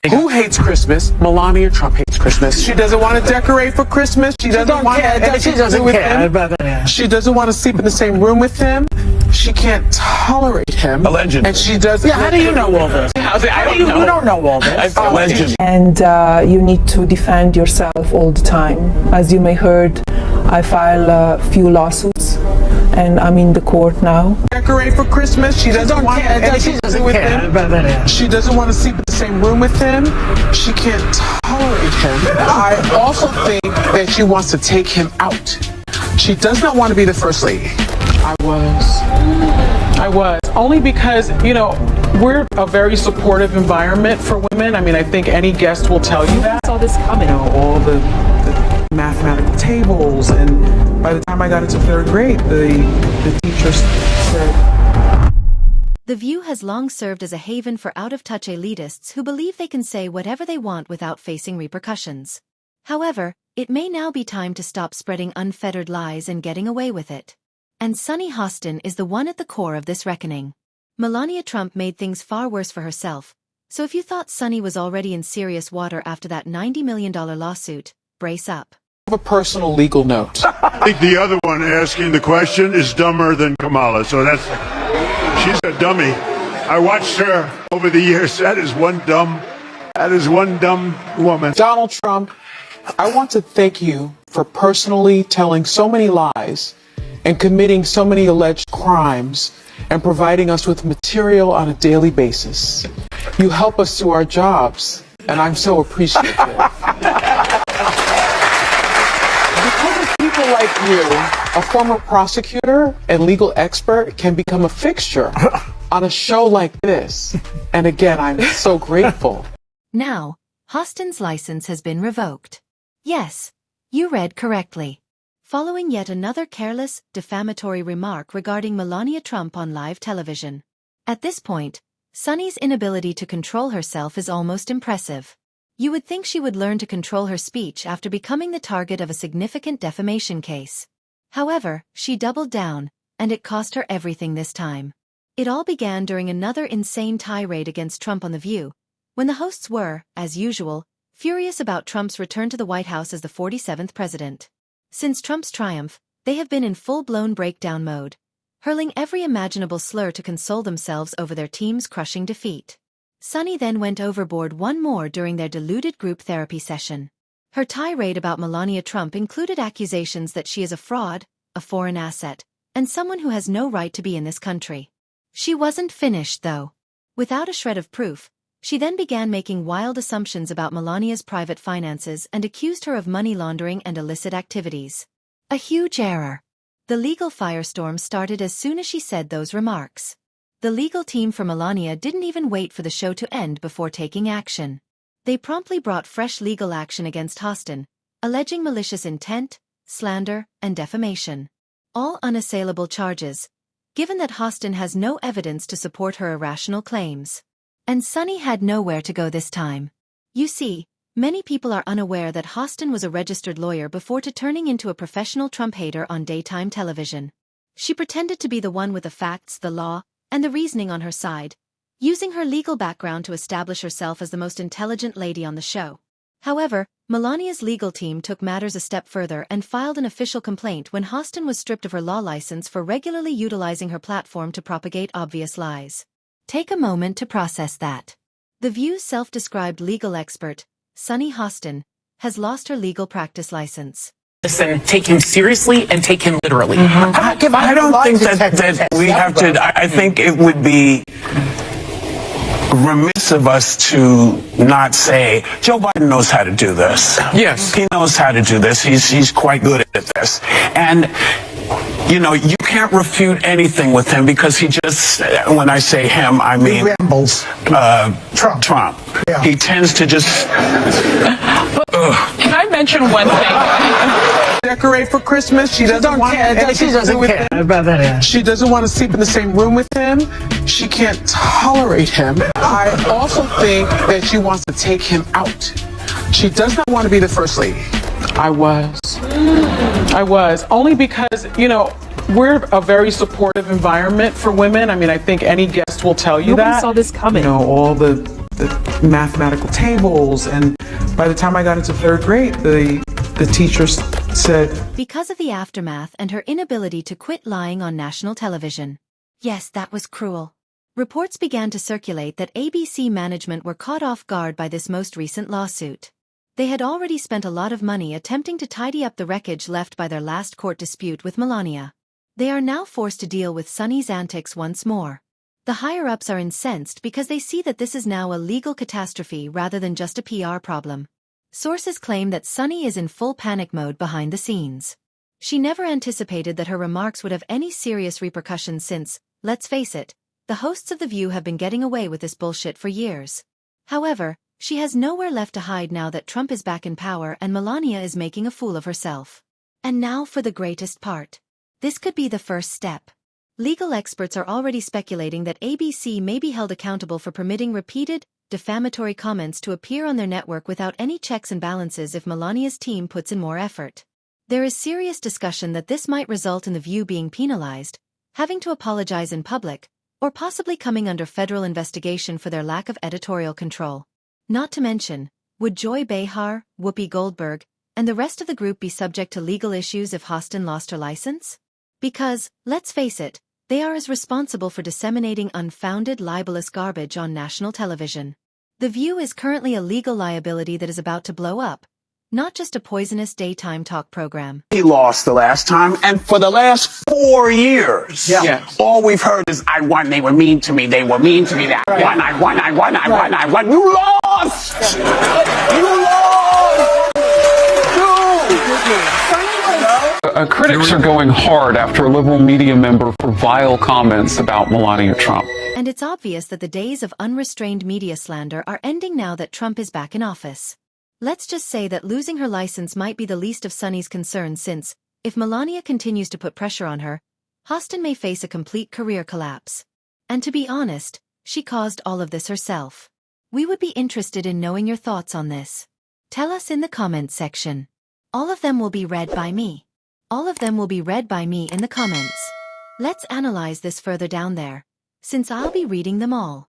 Who hates Christmas? Melania Trump hates Christmas. She doesn't want to decorate for Christmas. She doesn't want anything to do with him. She doesn't want to sleep in the same room with him. She can't tolerate him. Allegedly. And she doesn't. Yeah, how do you know all this? You don't know all this. Allegedly. And you need to defend yourself all the time. As you may heard, I filed a few lawsuits, and I'm in the court now. Decorate for Christmas. She doesn't want anything to do with him. She doesn't want to sleep in the same room with him. She can't tolerate him. I also think that she wants to take him out. She does not want to be the first lady. I was. Only because, you know, we're a very supportive environment for women. I mean, I think any guest will tell you that. I saw this coming. You know, all the mathematical tables, and by the time I got into third grade, the teachers said... The View has long served as a haven for out-of-touch elitists who believe they can say whatever they want without facing repercussions. However, it may now be time to stop spreading unfettered lies and getting away with it. And Sunny Hostin is the one at the core of this reckoning. Melania Trump made things far worse for herself, so if you thought Sunny was already in serious water after that $90 million lawsuit, brace up. A personal legal note. I think the other one asking the question is dumber than Kamala, so she's a dummy. I watched her over the years. That is one dumb woman. Donald Trump, I want to thank you for personally telling so many lies and committing so many alleged crimes and providing us with material on a daily basis. You help us do our jobs, and I'm so appreciative. Because of people like you, a former prosecutor and legal expert can become a fixture on a show like this. And again, I'm so grateful. Now, Hostin's license has been revoked. Yes, you read correctly. Following yet another careless, defamatory remark regarding Melania Trump on live television. At this point, Sunny's inability to control herself is almost impressive. You would think she would learn to control her speech after becoming the target of a significant defamation case. However, she doubled down, and it cost her everything this time. It all began during another insane tirade against Trump on The View, when the hosts were, as usual, furious about Trump's return to the White House as the 47th president. Since Trump's triumph, they have been in full-blown breakdown mode, hurling every imaginable slur to console themselves over their team's crushing defeat. Sunny then went overboard one more during their deluded group therapy session. Her tirade about Melania Trump included accusations that she is a fraud, a foreign asset, and someone who has no right to be in this country. She wasn't finished, though. Without a shred of proof, she then began making wild assumptions about Melania's private finances and accused her of money laundering and illicit activities. A huge error. The legal firestorm started as soon as she said those remarks. The legal team for Melania didn't even wait for the show to end before taking action. They promptly brought fresh legal action against Hostin, alleging malicious intent, slander, and defamation. All unassailable charges, given that Hostin has no evidence to support her irrational claims. And Sunny had nowhere to go this time. You see, many people are unaware that Hostin was a registered lawyer before turning into a professional Trump hater on daytime television. She pretended to be the one with the facts, the law, and the reasoning on her side, using her legal background to establish herself as the most intelligent lady on the show. However, Melania's legal team took matters a step further and filed an official complaint when Hostin was stripped of her law license for regularly utilizing her platform to propagate obvious lies. Take a moment to process that. The View's self-described legal expert, Sunny Hostin, has lost her legal practice license. Listen, take him seriously and take him literally. I don't think that we have to. I think it would be remiss of us to not say Joe Biden knows how to do this. Yes. He knows how to do this. He's quite good at this. And you know, you can't refute anything with him because he just, when I say him, I mean rambles. Trump. Yeah. He tends to just Can I mention one thing? Decorate for Christmas. She doesn't want anything to do with him. She doesn't want to sleep in the same room with him. She can't tolerate him. I also think that she wants to take him out. She does not want to be the first lady. I was. Only because, you know, we're a very supportive environment for women. I mean, I think any guest will tell you that. Nobody saw this coming. You know, all the the mathematical tables. And by the time I got into third grade, the teachers said, because of the aftermath and her inability to quit lying on national television. Yes, that was cruel. Reports began to circulate that ABC management were caught off guard by this most recent lawsuit. They had already spent a lot of money attempting to tidy up the wreckage left by their last court dispute with Melania. They are now forced to deal with Sunny's antics once more. The higher-ups are incensed because they see that this is now a legal catastrophe rather than just a PR problem. Sources claim that Sunny is in full panic mode behind the scenes. She never anticipated that her remarks would have any serious repercussions since, let's face it, the hosts of The View have been getting away with this bullshit for years. However, she has nowhere left to hide now that Trump is back in power and Melania is making a fool of herself. And now for the greatest part. This could be the first step. Legal experts are already speculating that ABC may be held accountable for permitting repeated, defamatory comments to appear on their network without any checks and balances if Melania's team puts in more effort. There is serious discussion that this might result in The View being penalized, having to apologize in public, or possibly coming under federal investigation for their lack of editorial control. Not to mention, would Joy Behar, Whoopi Goldberg, and the rest of the group be subject to legal issues if Hostin lost her license? Because, let's face it, they are as responsible for disseminating unfounded libelous garbage on national television. The View is currently a legal liability that is about to blow up, not just a poisonous daytime talk program. He lost the last time, and for the last 4 years, all we've heard is, I won, they were mean to me, they were mean to me, I won, I won, I won, I won, I won. You lost! You lost! Critics are going hard after a liberal media member for vile comments about Melania Trump. And it's obvious that the days of unrestrained media slander are ending now that Trump is back in office. Let's just say that losing her license might be the least of Sunny's concerns since, if Melania continues to put pressure on her, Hostin may face a complete career collapse. And to be honest, she caused all of this herself. We would be interested in knowing your thoughts on this. Tell us in the comments section. All of them will be read by me. All of them will be read by me in the comments. Let's analyze this further down there, since I'll be reading them all.